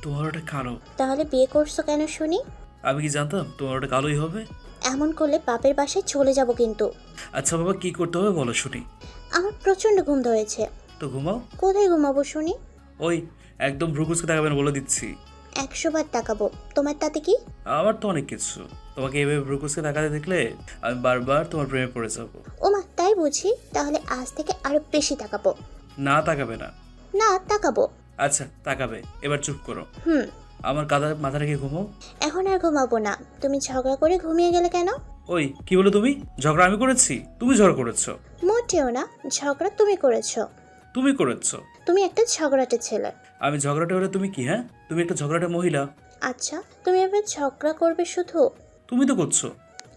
তোমার ওটা কালো। তাহলে বিয়ে করছো কেন শুনি? আমি কি জানতাম তোমার ওটা কালোই হবে? এমন করলে বাপের বাসায় চলে যাব কিন্তু। আচ্ছা বাবা, কি করতে হবে বলো শুনি। আমার প্রচন্ড ঘুম ধরেছে। তো ঘুমাও। কোথায় ঘুমাবো শুনি? ওই, একদম ভ্রুকুচকে তাকাবেন বলে দিচ্ছি। 100 বার তাকাবো, তোমার তাতে কি? আমার তো অনেক কিছু। তোমাকে এভাবে ভ্রুকুচকে তাকাতে দেখলে আমি বারবার তোমার প্রেমে পড়ে যাব। ওমা তাই বুঝি, তাহলে আজ থেকে আরো বেশি তাকাবো। না তাকাবে না। না তাকাবো। আচ্ছা তাকাবে, এবার চুপ করো। হুম। আমার কাঁধে মাথা রেখে ঘুমাও। এখন আর ঘুমাবো না। তুমি ঝগড়া করে ঘুমিয়ে গেলে কেন? ওই কি বলো তুমি? ঝগড়া আমি করেছি? তুমি ঝগড়া করেছো। মোটেও না, ঝগড়া তুমি করেছো। তুমি করেছো। তুমি একটা ঝগড়াটে ছেলে। আমি ঝগড়াটা হলে তুমি কি? হ্যাঁ, তুমি একটা ঝগড়াটে মহিলা। আচ্ছা, তুমি এবার ঝগড়া করবে শুধু? তুমি তো করছো।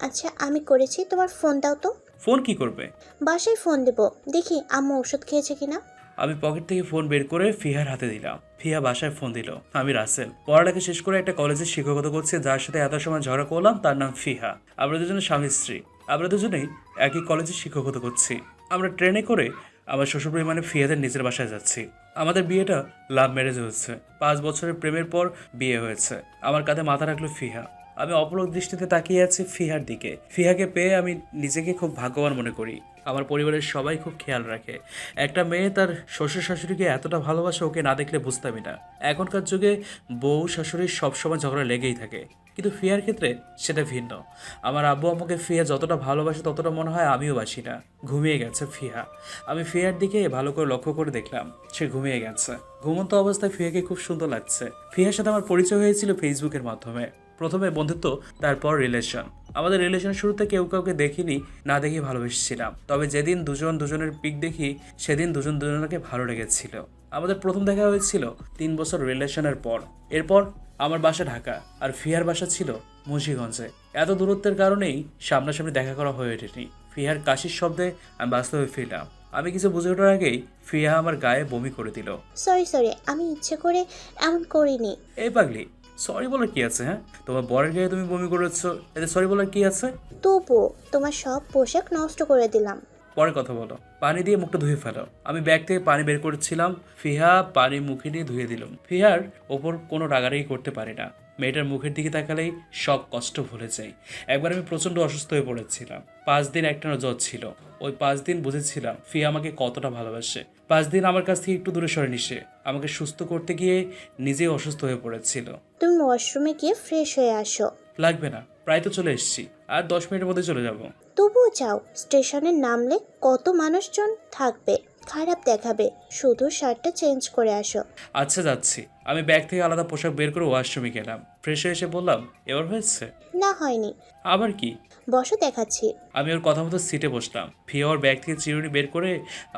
আচ্ছা আমি করেছি, তোমার ফোন দাও তো। ফোন কি করবে? বাসায় ফোন দেবো, দেখি আম্মু ওষুধ খেয়েছে কিনা। আমি পকেট থেকে ফোন বের করে ফিহার হাতে দিলাম। ফিহা বাসায় ফোন দিল। আমি রাসেল, পড়ালেখা শেষ করে একটা কলেজে শিক্ষকতা করছি। যার সাথে এত সময় ঝগড়া করলাম তার নাম ফিহা। আমরা দুজনে স্বামী স্ত্রী। আমরা দুজনেই একই কলেজে শিক্ষকতা করছি। আমরা ট্রেনে করে আমার শ্বশুরবাড়ি মানে ফিহাদের নিজের বাসায় যাচ্ছি। আমাদের বিয়েটা লাভ ম্যারেজ হয়েছে। 5 বছরের প্রেমের পর বিয়ে হয়েছে। আমার কাঁধে মাথা রাখলো ফিহা। আমি অপলক দৃষ্টিতে তাকিয়ে আছি ফিহার দিকে। ফিহাকে পেয়ে আমি নিজেকে খুব ভাগ্যবান মনে করি। আমার পরিবারের সবাই খুব খেয়াল রাখে। একটা মেয়ে তার শ্বশুর শাশুড়িকে এতটা ভালোবাসে, ওকে না দেখলে বুঝতামই না। এখনকার যুগে বউ শাশুড়ির সবসময় ঝগড়া লেগেই থাকে, কিন্তু ফিয়ার ক্ষেত্রে সেটা ভিন্ন। আমার আব্বু আম্মুকে ফিয়া যতটা ভালোবাসে ততটা মনে হয় আমিও বাসি না। ঘুমিয়ে গেছে ফিহা। আমি ফিয়ার দিকে ভালো করে লক্ষ্য করে দেখলাম, সে ঘুমিয়ে গেছে। ঘুমন্ত অবস্থায় ফিয়াকে খুব সুন্দর লাগছে। ফিয়ার সাথে আমার পরিচয় হয়েছিল ফেসবুকের মাধ্যমে। প্রথমে বন্ধুত্ব, তারপর রিলেশন। আমাদের রিলেশনের শুরুতে কেউ কাউকে দেখিনি, না দেখে ভালোবেসেছিলাম। তবে যেদিন দুজন দুজনের পিক দেখি সেদিন দুজন দুজনকে ভালো লেগেছিল। আমাদের প্রথম দেখা হয়েছিল 3 বছর রিলেশনের পর। এরপর আমার বাসা ঢাকা আর ফিহার বাসা ছিল মুন্সিগঞ্জে। এত দূরত্বের কারণেই সামনাসামনি দেখা করা হয়ে ওঠেনি। ফিহার কাশির শব্দে আমি বাস্তবে ফিরলাম। আমি কিছু বুঝে ওঠার আগেই ফিহা আমার গায়ে বমি করে দিল। সরি সরি, আমি ইচ্ছে করে এমন করিনি। এই পাগলি, সরি বলার কি আছে? হ্যাঁ, তোমার বরের গায়ে তুমি বমি করেছো, এতে সরি বলার কি আছে? তবুও তোমার সব পোশাক নষ্ট করে দিলাম। পরে কথা বলো। পানি দিয়ে মুখটা ধুয়ে ফেলো। আমি ব্যাগ থেকে পানি বের করেছিলাম। ফিহা পানি মুখে নিয়ে ধুয়ে দিলাম। ফিহার ওপর কোনো রাগারাগি করতে পারি না। মেয়েটার মুখের দিকে তাকালেই সব কষ্ট ভুলে যাই। একবার আমি প্রচণ্ড অসুস্থ হয়ে পড়েছিলাম। 5 দিন একটানা জ্বর ছিল। ওই 5 দিন বুঝেছিলাম ফিহা আমাকে কতটা ভালোবাসে। 5 দিন আমার কাছ থেকে একটু দূরে সরে নিছে। আমাকে সুস্থ করতে গিয়ে নিজেই অসুস্থ হয়ে পড়েছিল। তুমি ওয়াশরুমে গিয়ে ফ্রেশ হয়ে আসো। লাগবে না, প্রায় তো চলে এসেছি। আর 10 মিনিটের মধ্যে চলে যাব। তবুও যাও, স্টেশনে নামলে কত মানুষজন থাকবে, খারাপ দেখাবে। শুধু শার্টটা চেঞ্জ করে আসো। আচ্ছা যাচ্ছি। আমি ব্যাগ থেকে আলাদা পোশাক বের করে ওয়াশরুমে গেলাম। ফ্রেশ হয়ে এসে বললাম, এবার হয়েছে? না হয়নি। আবার কি? বসো দেখাচ্ছি। আমি ওর কথা মতো সিটে বসলাম। ফিয়া ওর ব্যাগ থেকে চিরুনি বের করে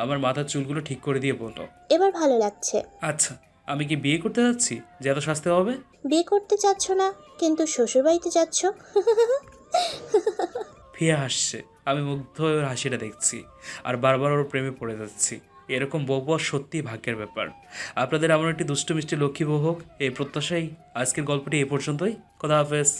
আমার মাথার চুলগুলো ঠিক করে দিয়ে বলল, এবার ভালো লাগছে। আচ্ছা আমি কি বিয়ে করতে যাচ্ছি যে এত শাস্তি হবে? বিয়ে করতে চাচ্ছ না, কিন্তু শ্বশুরবাড়িতে যাচ্ছ। ফিয়া হাসছে। আমি মুগ্ধ হয়ে ওর হাসিটা দেখছি আর বারবার ওর প্রেমে পড়ে যাচ্ছি। এরকম বউ পাওয়া সত্যিই ভাগ্যের ব্যাপার। আপনাদের এমন একটি দুষ্টু মিষ্টি লক্ষ্মী বউ হোক, এই প্রত্যাশাই আজকের গল্পটি এ পর্যন্তই। খোদা হাফেজ।